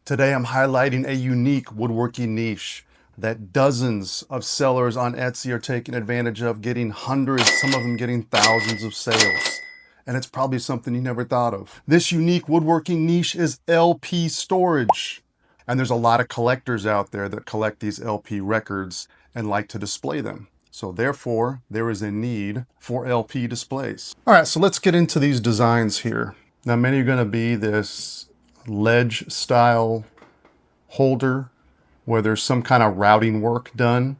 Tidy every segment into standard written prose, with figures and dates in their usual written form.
Today I'm highlighting a unique woodworking niche that dozens of sellers on Etsy are taking advantage of, getting hundreds, some of them getting thousands of sales. And it's probably something you never thought of. This unique woodworking niche is LP storage. And there's a lot of collectors out there that collect these LP records and like to display them. So therefore, there is a need for LP displays. All right, so let's get into these designs here. Now, many are going to be this ledge style holder where there's some kind of routing work done.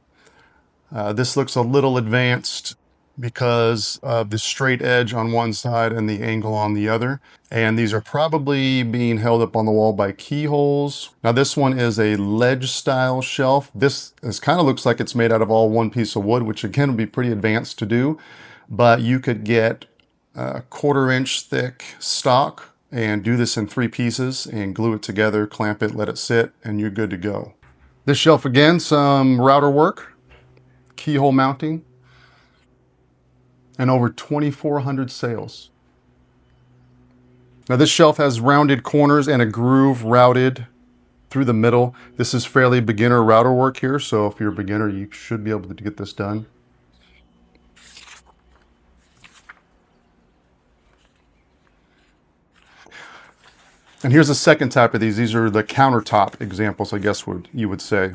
This looks a little advanced because of the straight edge on one side and the angle on the other. And these are probably being held up on the wall by keyholes. Now this one is a ledge style shelf. This kind of looks like it's made out of all one piece of wood, which again would be pretty advanced to do. But you could get a 1/4 inch thick stock and do this in 3 pieces and glue it together, clamp it, let it sit, and you're good to go. This shelf again, some router work, keyhole mounting, and over 2,400 sales. Now this shelf has rounded corners and a groove routed through the middle. This is fairly beginner router work here, so if you're a beginner, you should be able to get this done. And here's a second type of these. These are the countertop examples, I guess you would say.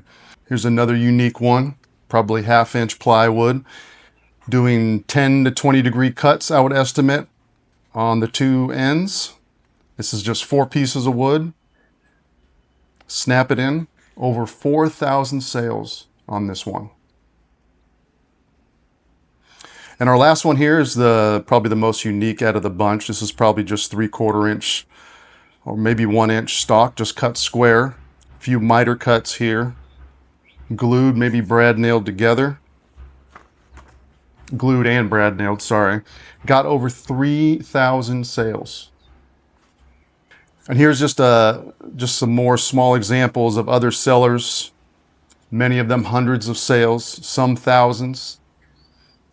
Here's another unique one, probably 1/2 inch plywood, doing 10 to 20 degree cuts, I would estimate, on the 2 ends. This is just 4 pieces of wood. Snap it in. Over 4,000 sales on this one. And our last one here is probably the most unique out of the bunch. This is probably just 3/4 inch or maybe 1 inch stock, just cut square. A few miter cuts here. Glued, maybe brad nailed together. Glued and brad nailed, sorry. Got over 3,000 sales. And here's just some more small examples of other sellers. Many of them hundreds of sales, some thousands.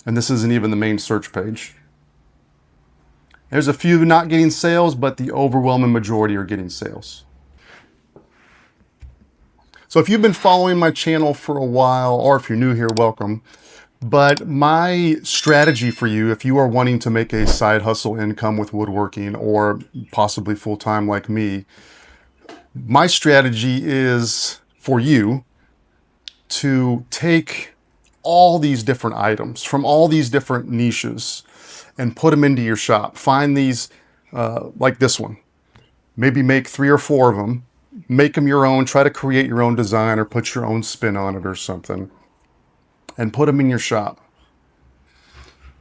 And this isn't even the main search page. There's a few not getting sales, but the overwhelming majority are getting sales. So if you've been following my channel for a while, or if you're new here, welcome. But my strategy for you, if you are wanting to make a side hustle income with woodworking or possibly full-time like me, my strategy is for you to take all these different items from all these different niches and put them into your shop. Find these like this one. Maybe make 3 or 4 of them. Make them your own. Try to create your own design or put your own spin on it or something. And put them in your shop.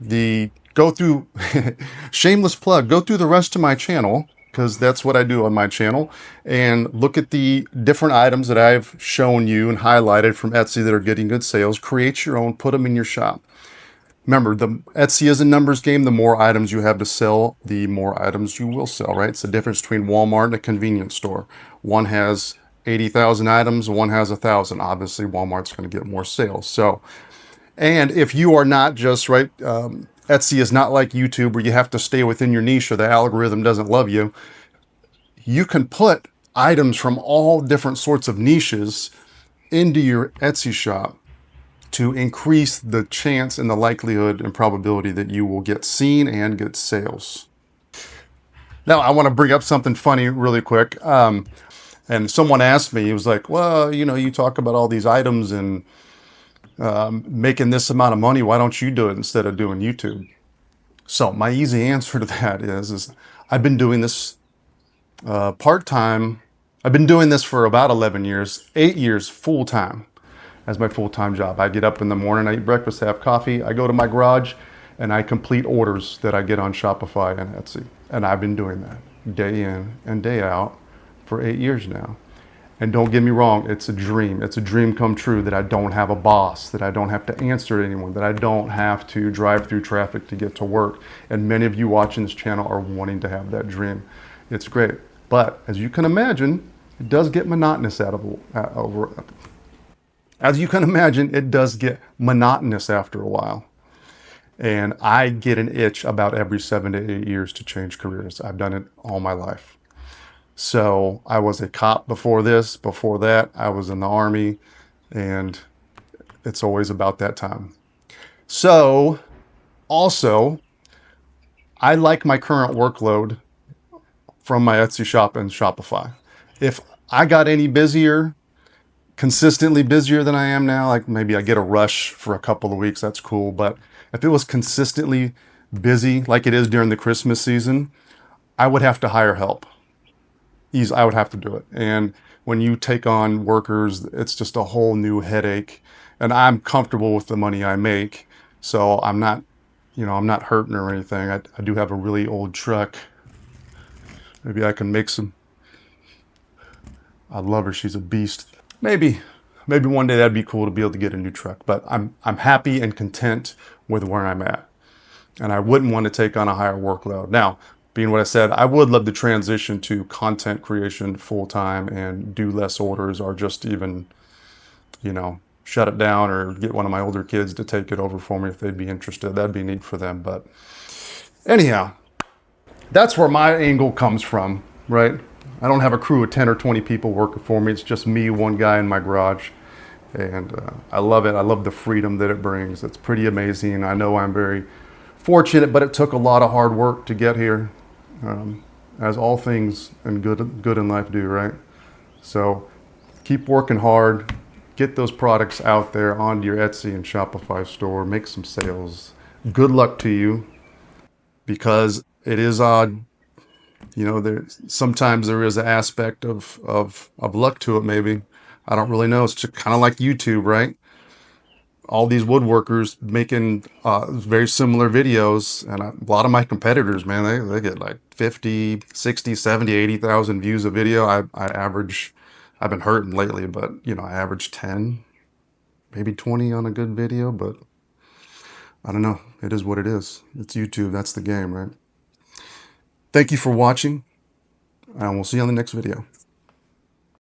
Go through, shameless plug, go through the rest of my channel, because that's what I do on my channel, and look at the different items that I've shown you and highlighted from Etsy that are getting good sales. Create your own, put them in your shop. Remember, the Etsy is a numbers game. The more items you have to sell, the more items you will sell, right? It's the difference between Walmart and a convenience store. One has 80,000 items, one has 1,000. Obviously, Walmart's going to get more sales. So, and if you are not just, right, Etsy is not like YouTube where you have to stay within your niche or the algorithm doesn't love you. You can put items from all different sorts of niches into your Etsy shop to increase the chance and the likelihood and probability that you will get seen and get sales. Now, I want to bring up something funny really quick. And someone asked me, he was like, well, you know, you talk about all these items and making this amount of money. Why don't you do it instead of doing YouTube? So my easy answer to that is I've been doing this part-time. I've been doing this for about 11 years, 8 years full-time. As my full-time job. I get up in the morning, I eat breakfast, have coffee, I go to my garage, and I complete orders that I get on Shopify and Etsy. And I've been doing that day in and day out for 8 years now. And don't get me wrong, it's a dream. It's a dream come true that I don't have a boss, that I don't have to answer to anyone, that I don't have to drive through traffic to get to work. And many of you watching this channel are wanting to have that dream. It's great. But as you can imagine, it does get monotonous As you can imagine, it does get monotonous after a while. And I get an itch about every 7 to 8 years to change careers. I've done it all my life. So I was a cop before this. Before that, I was in the Army, and it's always about that time. So also, I like my current workload from my Etsy shop and Shopify. If I got any busier, consistently busier than I am now, like maybe I get a rush for a couple of weeks, that's cool. But if it was consistently busy like it is during the Christmas season, I would have to hire help. I would have to do it. And when you take on workers, it's just a whole new headache. And I'm comfortable with the money I make. So I'm not, I'm not hurting or anything. I do have a really old truck. Maybe I can make some. I love her. She's a beast. Maybe one day that'd be cool to be able to get a new truck. But I'm happy and content with where I'm at. And I wouldn't want to take on a higher workload. Now, being what I said, I would love to transition to content creation full time and do less orders, or just even, shut it down, or get one of my older kids to take it over for me if they'd be interested. That'd be neat for them. But anyhow, that's where my angle comes from, right? I don't have a crew of 10 or 20 people working for me. It's just me, one guy in my garage. And I love it. I love the freedom that it brings. It's pretty amazing. I know I'm very fortunate, but it took a lot of hard work to get here, as all things and good in life do, right? So keep working hard, get those products out there onto your Etsy and Shopify store, make some sales. Good luck to you, because it is odd. Sometimes there is an aspect of luck to it, maybe. I don't really know. It's just kind of like YouTube, right? All these woodworkers making very similar videos, and a lot of my competitors, man, they get like 50, 60, 70, 80,000 views a video. I average, I've been hurting lately, but I average 10, maybe 20 on a good video. But I don't know, it is what it is. It's YouTube, that's the game, right? Thank you for watching, and we'll see you on the next video.